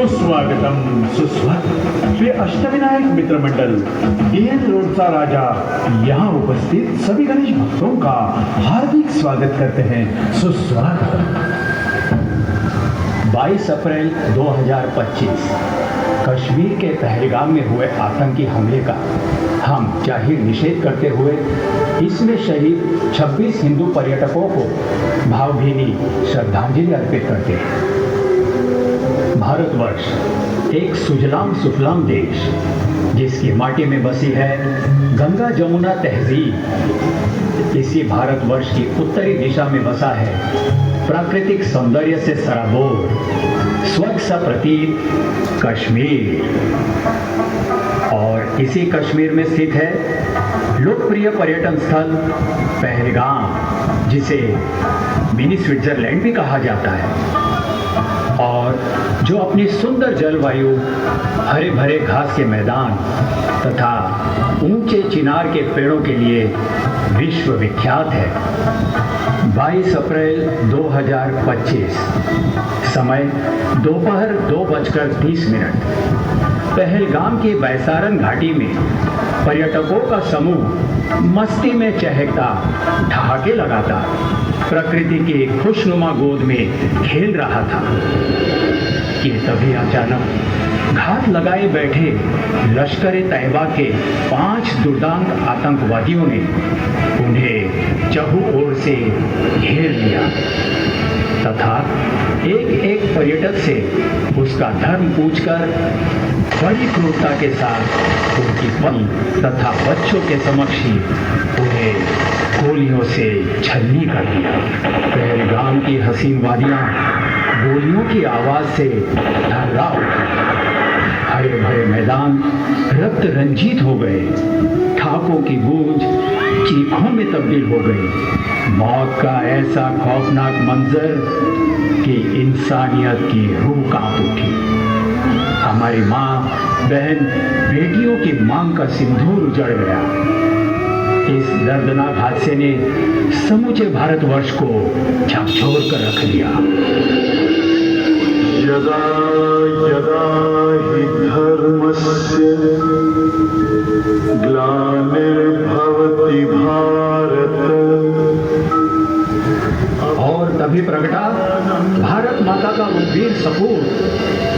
सुस्वागतम सुस्वागतम श्री अष्टविनायक मित्र मंडल डीएन रोडचा राजा यहाँ उपस्थित सभी गणेश भक्तों का हार्दिक स्वागत करते हैं। सुस्वागतम। 22 अप्रैल 2025 कश्मीर के पहलगाम में हुए आतंकी हमले का हम जाहिर निषेध करते हुए इसमें शहीद 26 हिंदू पर्यटकों को भावभीनी श्रद्धांजलि अर्पित करते हैं। भारतवर्ष एक सुजलाम सुफलाम देश जिसकी माटी में बसी है गंगा जमुना तहजीब, इसी भारतवर्ष की उत्तरी दिशा में बसा है प्राकृतिक सौंदर्य से सराबोर स्वर्ग सा प्रतीत कश्मीर। और इसी कश्मीर में स्थित है लोकप्रिय पर्यटन स्थल पहलगाम, जिसे मिनी स्विट्जरलैंड भी कहा जाता है और जो अपनी सुंदर जलवायु, हरे भरे घास के मैदान तथा ऊंचे चिनार के पेड़ों के लिए विश्व विख्यात है। 22 अप्रैल 2025 समय दोपहर 2:30 पहलगाम की बैसारन घाटी में पर्यटकों का समूह मस्ती में चहकता, ठहाके लगाता प्रकृति की खुशनुमा गोद में खेल रहा था कि तभी अचानक घात लगाए बैठे लश्कर-ए तैयबा के 5 दुर्दांत आतंकवादियों ने उन्हें चहु ओर से घेर लिया तथा एक पर्यटक से उसका धर्म पूछकर बड़ी क्रूरता के साथ उनकी पत्नी तथा बच्चों के समक्ष ही उन्हें गोलियों से छलनी कर दिया। पहलगाम की हसीन वादियां गोलियों की आवाज से थर्रा उठी। हरे भरे मैदान रक्त रंजित हो गए, ठाकों की गूंज चीखों में तब्दील हो गई। मौत का ऐसा खौफनाक मंजर कि इंसानियत की रूह कांप उठी। हमारी माँ, बहन, बेटियों की मांग का सिंदूर उजड़ गया। इस दर्दनाक हादसे ने समूचे भारतवर्ष को झकझोर कर रख दिया। यदा यदा हि धर्मस्य ग्लानिर्भवति भारत। और तभी प्रगटा भारत माता का वो वीर सपूत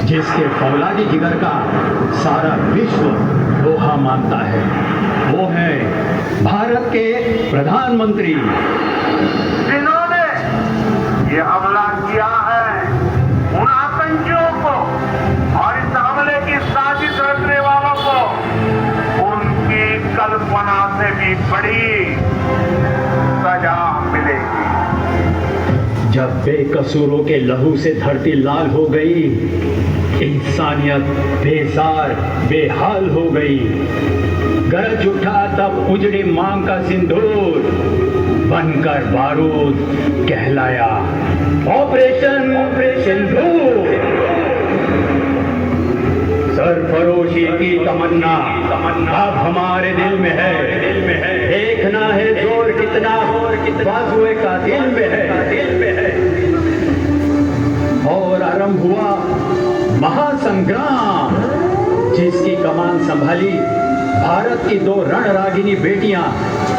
जिसके फौलादी जिगर का सारा विश्व लोहा मानता है। वो है भारत के प्रधानमंत्री, जिन्होंने ये हमला किया है उन आतंकियों को और इस हमले की साजिश रचने वालों को उनकी कल्पना से भी बड़ी सजा मिलेगी। जब बेकसूरों के लहू से धरती लाल हो गई, इंसानियत बेजार बेहाल हो गई। गरज उठा तब उजड़ी मांग का सिंदूर, बनकर बारूद कहलाया ऑपरेशन सिंदूर। सरफरोशी की तमन्ना अब हमारे दिल में है। देखना है जोर कितना बाजुए का दिल में है। और आरंभ हुआ महासंग्राम, जिसकी कमान संभाली भारत की 2 रणरागिनी बेटियां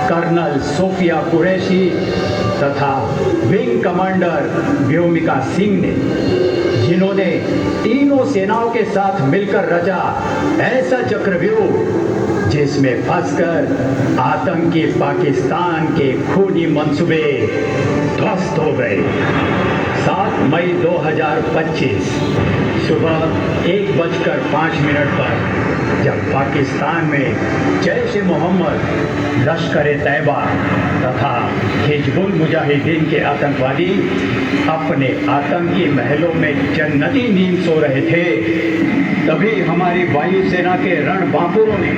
कर्नल सोफिया कुरैशी तथा विंग कमांडर व्योमिका सिंह ने, जिन्होंने तीनों सेनाओं के साथ मिलकर रचा ऐसा चक्रव्यूह जिसमें फंसकर आतंकी पाकिस्तान के खूनी मंसूबे ध्वस्त हो गए। 7 मई 2025 सुबह 1:05 पर जब पाकिस्तान में जैश ए मोहम्मद, लश्कर-ए तैयबा तथा हिजबुल मुजाहिदीन के आतंकवादी अपने आतंकी महलों में जन्नती नींद सो रहे थे, तभी हमारी वायुसेना के रणबांकुरों ने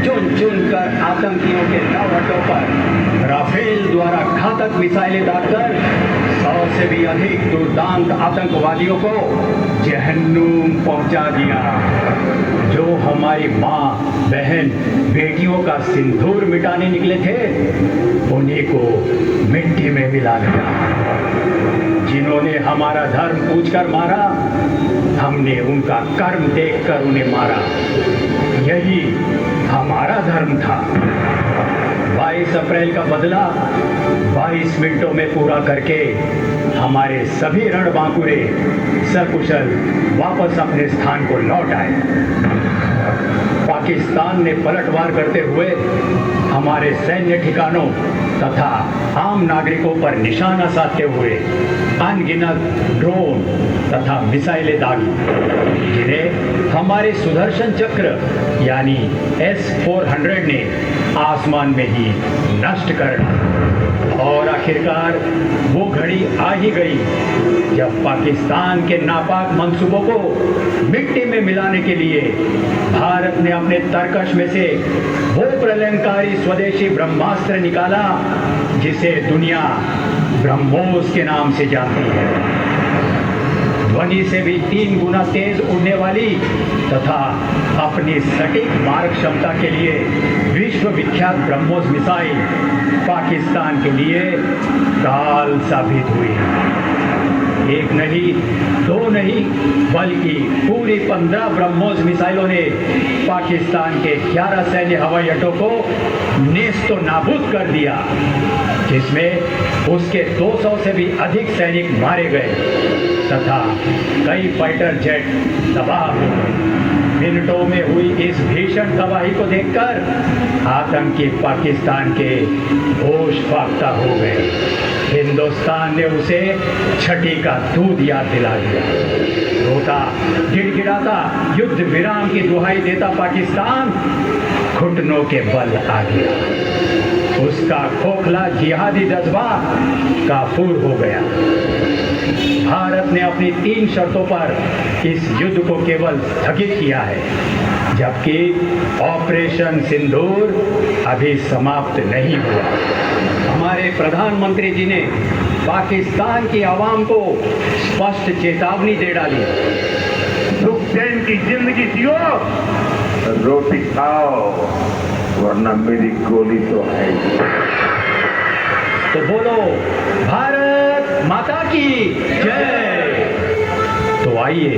चुन चुन कर आतंकियों के लौहटों पर राफेल द्वारा घातक मिसाइलें दागकर 100 से भी अधिक दुर्दांत आतंकवादियों को जहन्नुम पहुंचा दिया। जो हमारी माँ, बहन, बेटियों का सिंदूर मिटाने निकले थे, उन्हीं को मिट्टी में मिला दिया। जिन्होंने हमारा धर्म पूछकर मारा, हमने उनका कर्म देखकर उन्हें मारा। यही हमारा धर्म था। 22 अप्रैल का बदला 22 मिनटों में पूरा करके हमारे सभी रणबांकुरे सकुशल वापस अपने स्थान को लौट आए। पाकिस्तान ने पलटवार करते हुए हमारे सैन्य ठिकानों तथा आम नागरिकों पर निशाना साधते हुए अनगिनत ड्रोन तथा मिसाइलें दागी, जिन्हें हमारे सुदर्शन चक्र यानी S-400 ने आसमान में ही नष्ट कर डाला। और आखिरकार वो घड़ी आ ही गई जब पाकिस्तान के नापाक मंसूबों को मिट्टी में मिलाने के लिए भारत ने अपने तरकश में से वो प्रलयंकारी स्वदेशी ब्रह्मास्त्र निकाला जिसे दुनिया ब्रह्मोस के नाम से जानती है। ध्वनि से भी 3 गुना तेज उड़ने वाली तथा अपनी सटीक मारक क्षमता के लिए विश्व विख्यात ब्रह्मोस मिसाइल पाकिस्तान के लिए काल साबित हुई। एक नहीं, 2 नहीं, बल्कि पूरी 15 ब्रह्मोस मिसाइलों ने पाकिस्तान के 11 सैन्य हवाई अड्डों को नेस्तो नाबूद कर दिया, जिसमें उसके 200 से भी अधिक सैनिक मारे गए तथा कई फाइटर जेट तबाह हो गए। मिनटों में हुई इस भीषण तबाही को देखकर आतंकी पाकिस्तान के होश फाख्ता हो गए। हिंदुस्तान ने उसे छठी का दूध याद दिला दिया। रोता गिड़गिड़ाता युद्ध विराम की दुहाई देता पाकिस्तान घुटनों के बल आ गया। उसका खोखला जिहादी जज्बा काफूर हो गया। भारत ने अपनी 3 शर्तों पर इस युद्ध को केवल स्थगित किया है, जबकि ऑपरेशन सिंदूर अभी समाप्त नहीं हुआ। हमारे प्रधानमंत्री जी ने पाकिस्तान की आवाम को स्पष्ट चेतावनी दे डाली। सुख चैन की जिंदगी जियो, रोटी खाओ, वरना मेरी गोली तो है ही। तो बोलो भारत माता की जय। तो आइए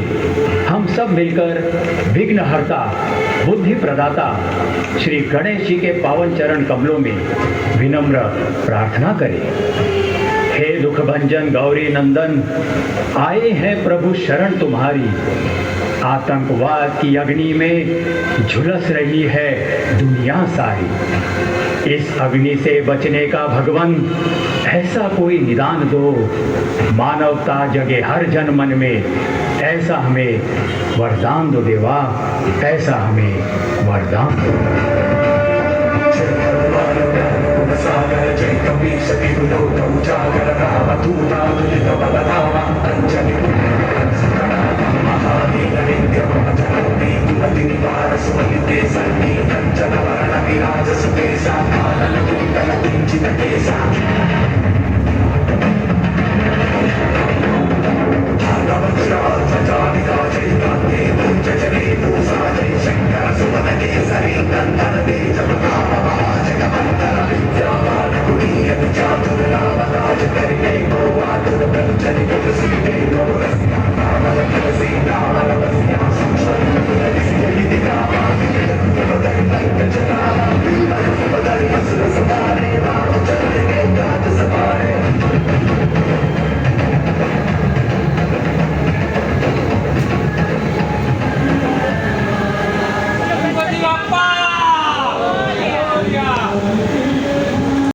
हम सब मिलकर विघ्नहर्ता, बुद्धि प्रदाता श्री गणेश जी के पावन चरण कमलों में विनम्र प्रार्थना करें। हे दुख भंजन गौरी नंदन, आए हैं प्रभु शरण तुम्हारी। आतंकवाद की अग्नि में झुलस रही है दुनिया सारी। इस अग्नि से बचने का भगवन ऐसा कोई निदान दो। मानवता जगे हर जन मन में, ऐसा हमें वरदान दो देवा, ऐसा हमें वरदान दो। सागर जय कबीर सती बुलो जागर राम तू राम बलरामा अंजलि